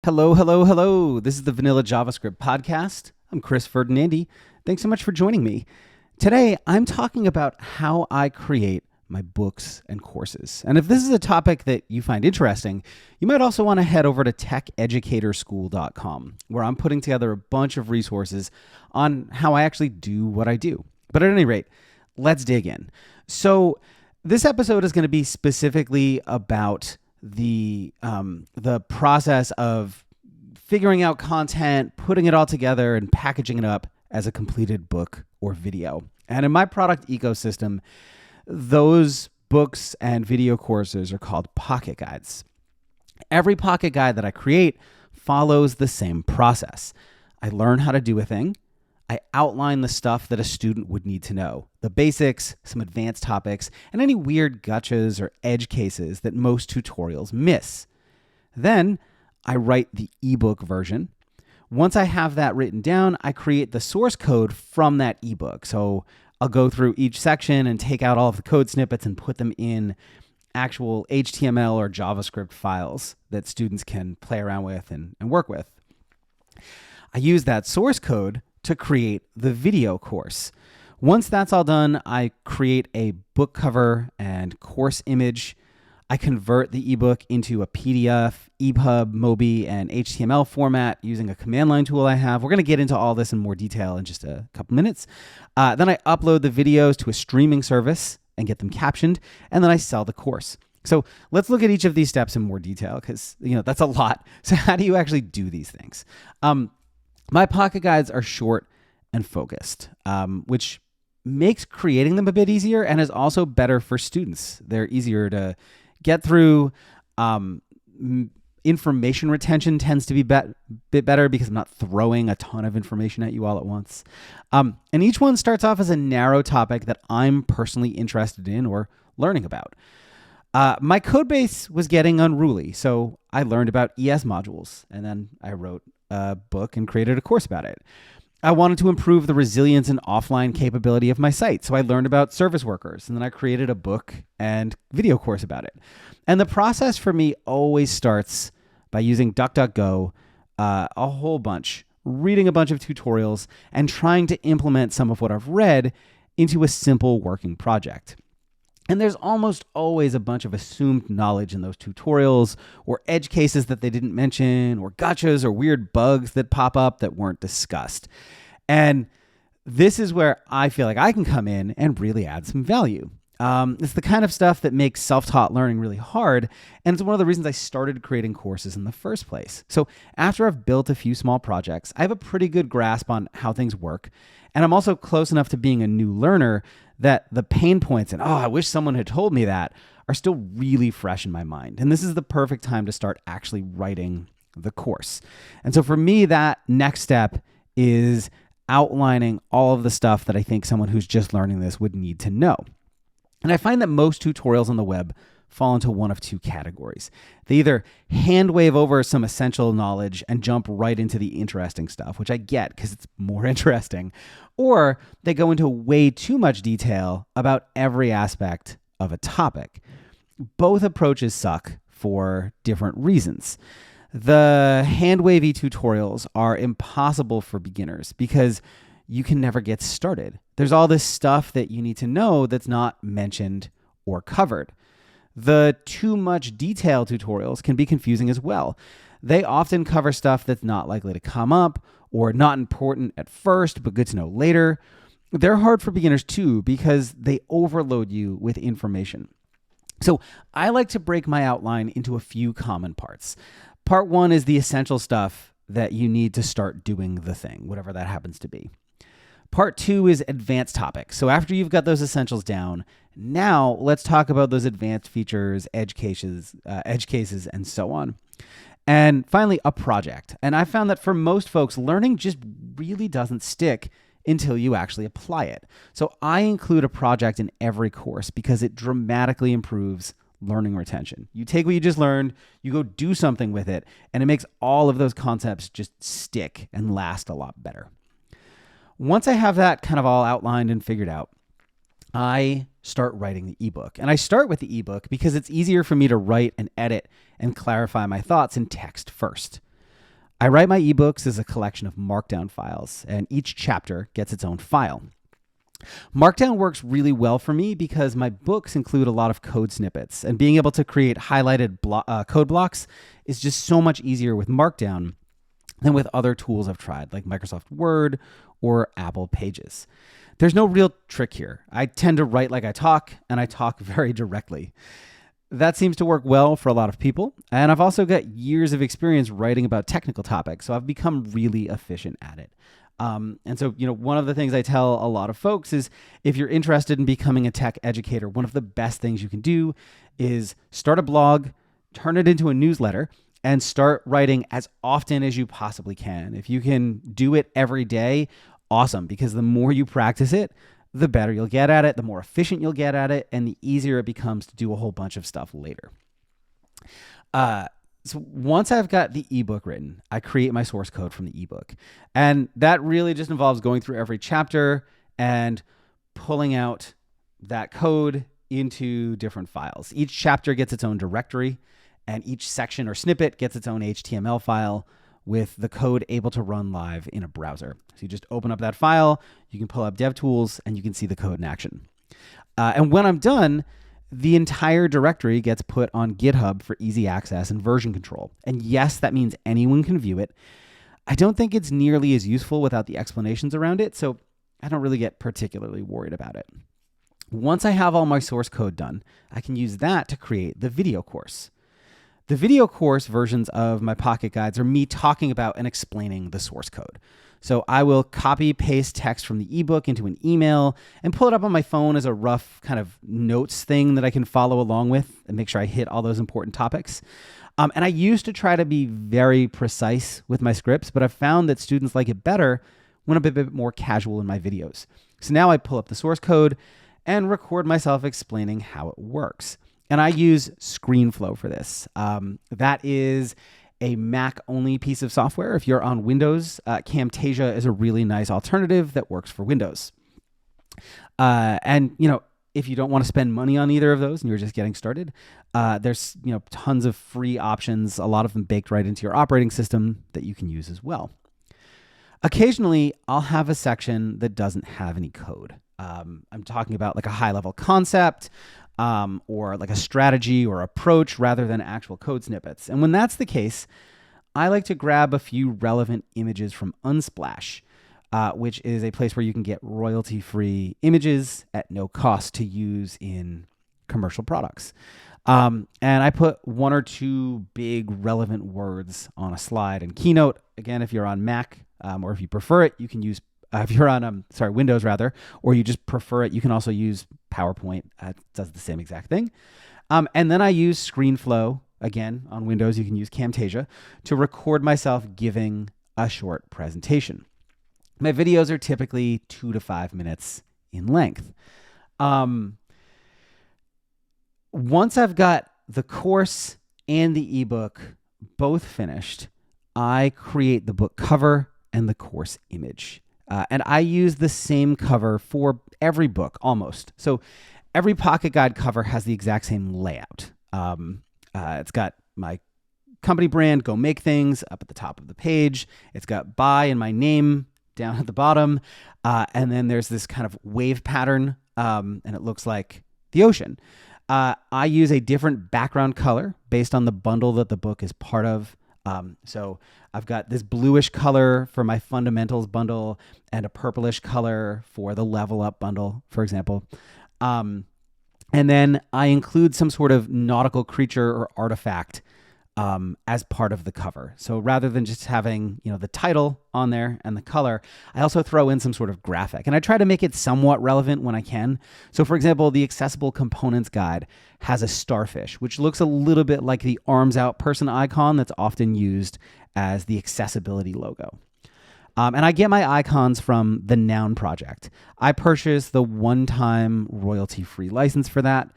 Hello, hello, hello. This is the Vanilla JavaScript podcast. I'm Chris Ferdinandi. Thanks so much for joining me. Today, I'm talking about how I create my books and courses. And if this is a topic that you find interesting, you might also want to head over to techeducatorschool.com, where I'm putting together a bunch of resources on how I actually do what I do. But at any rate, let's dig in. So this episode is going to be specifically about the process of figuring out content, putting it all together, and packaging it up as a completed book or video. And in my product ecosystem, those books and video courses are called pocket guides. Every pocket guide that I create follows the same process. I learn how to do a thing. I outline the stuff that a student would need to know, the basics, some advanced topics, and any weird gotchas or edge cases that most tutorials miss. Then I write the ebook version. Once I have that written down, I create the source code from that ebook. So I'll go through each section and take out all of the code snippets and put them in actual HTML or JavaScript files that students can play around with and work with. I use that source code to create the video course. Once that's all done, I create a book cover and course image. I convert the ebook into a PDF, EPUB, MOBI, and HTML format using a command line tool I have. We're going to get into all this in more detail in just a couple minutes. Then I upload the videos to a streaming service and get them captioned, and then I sell the course. So let's look at each of these steps in more detail because that's a lot. So how do you actually do these things? My pocket guides are short and focused, which makes creating them a bit easier and is also better for students. They're easier to get through. Information retention tends to be bit better because I'm not throwing a ton of information at you all at once. And each one starts off as a narrow topic that I'm personally interested in or learning about. My code base was getting unruly, so I learned about ES modules, and then I wrote a book and created a course about it. I wanted to improve the resilience and offline capability of my site, so I learned about service workers, and then I created a book and video course about it. And the process for me always starts by using DuckDuckGo a whole bunch, reading a bunch of tutorials, and trying to implement some of what I've read into a simple working project. And there's almost always a bunch of assumed knowledge in those tutorials or edge cases that they didn't mention or gotchas or weird bugs that pop up that weren't discussed. And this is where I feel like I can come in and really add some value. It's the kind of stuff that makes self-taught learning really hard, and it's one of the reasons I started creating courses in the first place. So after I've built a few small projects, I have a pretty good grasp on how things work, and I'm also close enough to being a new learner that the pain points and, I wish someone had told me that, are still really fresh in my mind. And this is the perfect time to start actually writing the course. And so for me, that next step is outlining all of the stuff that I think someone who's just learning this would need to know. And I find that most tutorials on the web fall into one of two categories. They either hand wave over some essential knowledge and jump right into the interesting stuff, which I get because it's more interesting, or they go into way too much detail about every aspect of a topic. Both approaches suck for different reasons. The hand wavy tutorials are impossible for beginners because you can never get started. There's all this stuff that you need to know that's not mentioned or covered. The too much detail tutorials can be confusing as well. They often cover stuff that's not likely to come up or not important at first, but good to know later. They're hard for beginners too because they overload you with information. So I like to break my outline into a few common parts. Part one is the essential stuff that you need to start doing the thing, whatever that happens to be. Part two is advanced topics. So after you've got those essentials down, now let's talk about those advanced features, edge cases, and so on. And finally, a project. And I found that for most folks, learning just really doesn't stick until you actually apply it. So I include a project in every course because it dramatically improves learning retention. You take what you just learned, you go do something with it, and it makes all of those concepts just stick and last a lot better. Once I have that kind of all outlined and figured out, I start writing the ebook. And I start with the ebook because it's easier for me to write and edit and clarify my thoughts in text first. I write my ebooks as a collection of markdown files, and each chapter gets its own file. Markdown works really well for me because my books include a lot of code snippets, and being able to create highlighted code blocks is just so much easier with Markdown than with other tools I've tried, like Microsoft Word or Apple Pages. There's no real trick here. I tend to write like I talk, and I talk very directly. That seems to work well for a lot of people, and I've also got years of experience writing about technical topics, so I've become really efficient at it. And so, one of the things I tell a lot of folks is if you're interested in becoming a tech educator, one of the best things you can do is start a blog, turn it into a newsletter, and start writing as often as you possibly can. If you can do it every day, awesome, because the more you practice it, the better you'll get at it, the more efficient you'll get at it, and the easier it becomes to do a whole bunch of stuff later. So once I've got the ebook written, I create my source code from the ebook. And that really just involves going through every chapter and pulling out that code into different files. Each chapter gets its own directory, and each section or snippet gets its own HTML file with the code able to run live in a browser. So you just open up that file, you can pull up DevTools, and you can see the code in action. And when I'm done, the entire directory gets put on GitHub for easy access and version control. And yes, that means anyone can view it. I don't think it's nearly as useful without the explanations around it, so I don't really get particularly worried about it. Once I have all my source code done, I can use that to create the video course. The video course versions of my Pocket Guides are me talking about and explaining the source code. So I will copy paste text from the ebook into an email and pull it up on my phone as a rough kind of notes thing that I can follow along with and make sure I hit all those important topics. And I used to try to be very precise with my scripts, but I've found that students like it better when I'm a bit more casual in my videos. So now I pull up the source code and record myself explaining how it works. And I use ScreenFlow for this. That is a Mac-only piece of software. If you're on Windows, Camtasia is a really nice alternative that works for Windows. And if you don't want to spend money on either of those and you're just getting started, there's tons of free options, a lot of them baked right into your operating system that you can use as well. Occasionally, I'll have a section that doesn't have any code. I'm talking about like a high-level concept, or like a strategy or approach rather than actual code snippets. And when that's the case, I like to grab a few relevant images from Unsplash, which is a place where you can get royalty-free images at no cost to use in commercial products. And I put one or two big relevant words on a slide in Keynote. Again, if you're on Mac, or if you prefer it, you can use if you're on Windows rather, or you just prefer it, you can also use PowerPoint. It does the same exact thing. And then I use ScreenFlow. Again, on Windows, you can use Camtasia to record myself giving a short presentation. My videos are typically 2 to 5 minutes in length. Once I've got the course and the ebook both finished, I create the book cover and the course image. And I use the same cover for every book, almost. So every Pocket Guide cover has the exact same layout. It's got my company brand, Go Make Things, up at the top of the page. It's got Buy and my name down at the bottom. And then there's this kind of wave pattern, and it looks like the ocean. I use a different background color based on the bundle that the book is part of. So I've got this bluish color for my fundamentals bundle and a purplish color for the level up bundle, for example. And then I include some sort of nautical creature or artifact as part of the cover. So rather than just having, the title on there and the color, I also throw in some sort of graphic, and I try to make it somewhat relevant when I can. So for example, the Accessible Components Guide has a starfish, which looks a little bit like the arms out person icon that's often used as the accessibility logo. And I get my icons from the Noun Project. I purchased the one-time royalty-free license for that.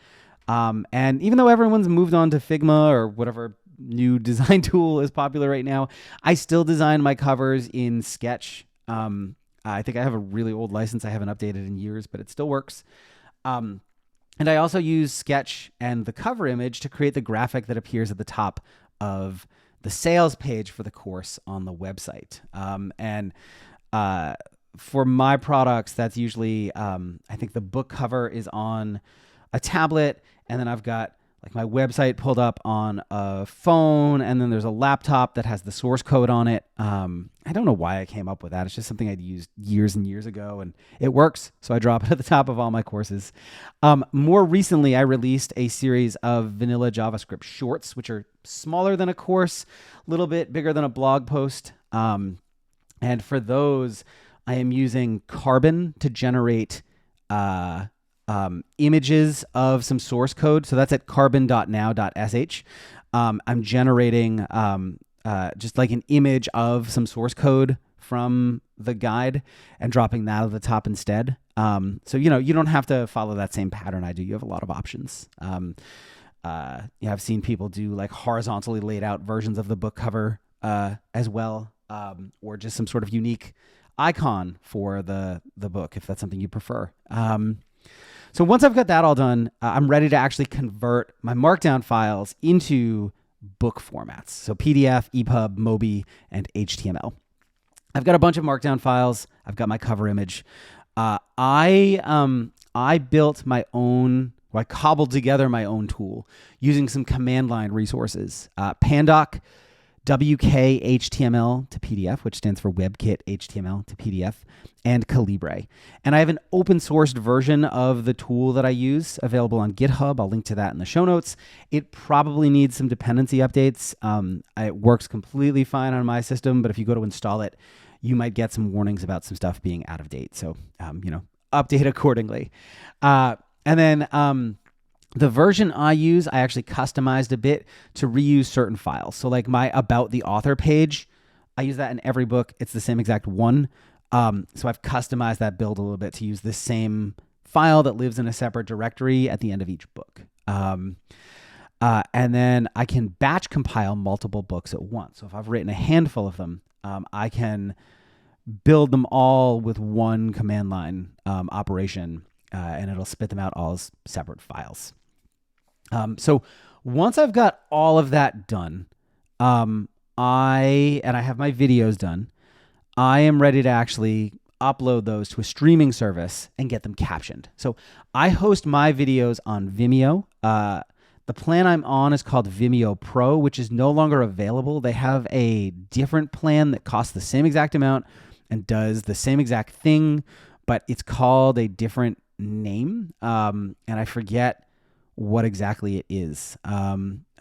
And even though everyone's moved on to Figma or whatever new design tool is popular right now, I still design my covers in Sketch. I think I have a really old license I haven't updated in years, but it still works. And I also use Sketch and the cover image to create the graphic that appears at the top of the sales page for the course on the website. And for my products, that's usually, I think the book cover is on a tablet, and then I've got like my website pulled up on a phone, and then there's a laptop that has the source code on it. I don't know why I came up with that. It's just something I'd used years and years ago, and it works. So I drop it at the top of all my courses. More recently, I released a series of vanilla JavaScript shorts, which are smaller than a course, a little bit bigger than a blog post. And for those, I am using Carbon to generate images of some source code. So that's at carbon.now.sh. I'm generating just like an image of some source code from the guide and dropping that at the top instead. So, you don't have to follow that same pattern I do. You have a lot of options. I've seen people do like horizontally laid out versions of the book cover as well, or just some sort of unique icon for the book, if that's something you prefer. So once I've got that all done, I'm ready to actually convert my Markdown files into book formats. So PDF, EPUB, MOBI, and HTML. I've got a bunch of Markdown files. I've got my cover image. I built my own, or I cobbled together my own tool using some command line resources. Pandoc, WK HTML to PDF, which stands for WebKit HTML to PDF, and Calibre. And I have an open sourced version of the tool that I use available on GitHub. I'll link to that in the show notes. It probably needs some dependency updates. It works completely fine on my system, but if you go to install it, you might get some warnings about some stuff being out of date. So, update accordingly. And then the version I use, I actually customized a bit to reuse certain files. So like my About the Author page, I use that in every book. It's the same exact one. So I've customized that build a little bit to use the same file that lives in a separate directory at the end of each book. And then I can batch compile multiple books at once. So if I've written a handful of them, I can build them all with one command line operation, and it'll spit them out all as separate files. So once I've got all of that done, I have my videos done, I am ready to actually upload those to a streaming service and get them captioned. So I host my videos on Vimeo. The plan I'm on is called Vimeo Pro, which is no longer available. They have a different plan that costs the same exact amount and does the same exact thing, but it's called a different name. And I forget what exactly it is. I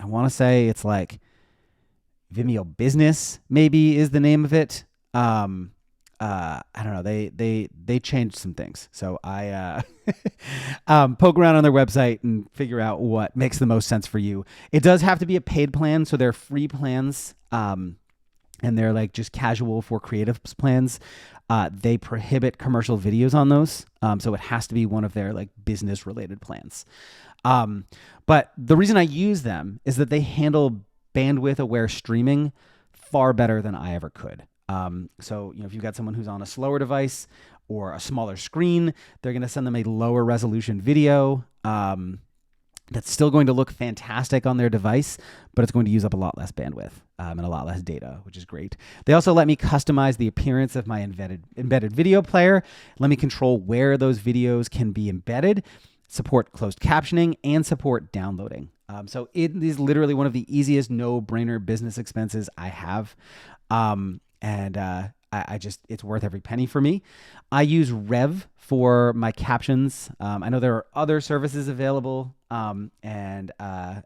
want to say it's like Vimeo Business maybe is the name of it. I don't know. They changed some things. So I poke around on their website and figure out what makes the most sense for you. It does have to be a paid plan. So they're free plans. And they're like just casual for creatives plans. They prohibit commercial videos on those. So it has to be one of their like business related plans. But the reason I use them is that they handle bandwidth aware streaming far better than I ever could. So, if you've got someone who's on a slower device or a smaller screen, they're going to send them a lower resolution video that's still going to look fantastic on their device, but it's going to use up a lot less bandwidth and a lot less data, which is great. They also let me customize the appearance of my embedded video player, let me control where those videos can be embedded, support closed captioning, and support downloading. So it is literally one of the easiest no-brainer business expenses I have. It's worth every penny for me. I use Rev for my captions. I know there are other services available, and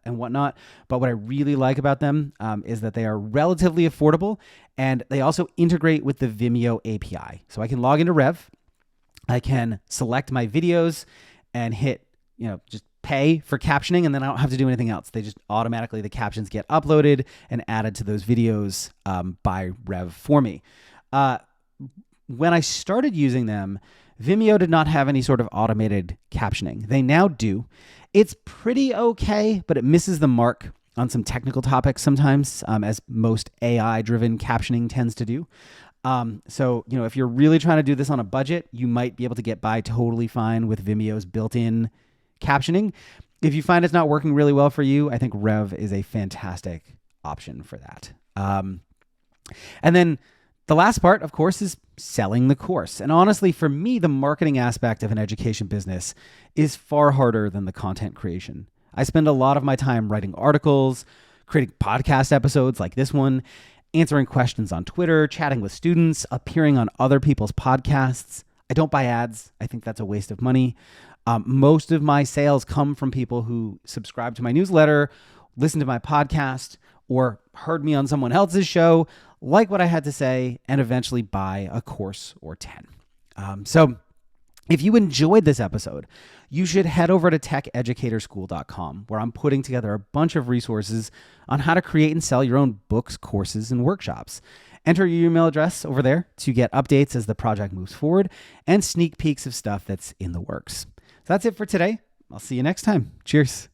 whatnot, but what I really like about them, is that they are relatively affordable, and they also integrate with the Vimeo API. So I can log into Rev, I can select my videos and hit, just pay for captioning, and then I don't have to do anything else. They just automatically, the captions get uploaded and added to those videos by Rev for me. When I started using them, Vimeo did not have any sort of automated captioning. They now do. It's pretty okay, but it misses the mark on some technical topics sometimes, as most AI-driven captioning tends to do. So, if you're really trying to do this on a budget, you might be able to get by totally fine with Vimeo's built-in captioning. If you find it's not working really well for you, I think Rev is a fantastic option for that. And then the last part, of course, is selling the course. And honestly, for me, the marketing aspect of an education business is far harder than the content creation. I spend a lot of my time writing articles, creating podcast episodes like this one, answering questions on Twitter, chatting with students, appearing on other people's podcasts. I don't buy ads. I think that's a waste of money. Most of my sales come from people who subscribe to my newsletter, listen to my podcast, or heard me on someone else's show, like what I had to say, and eventually buy a course or 10. So if you enjoyed this episode, you should head over to techeducatorschool.com, where I'm putting together a bunch of resources on how to create and sell your own books, courses, and workshops. Enter your email address over there to get updates as the project moves forward and sneak peeks of stuff that's in the works. So that's it for today. I'll see you next time. Cheers.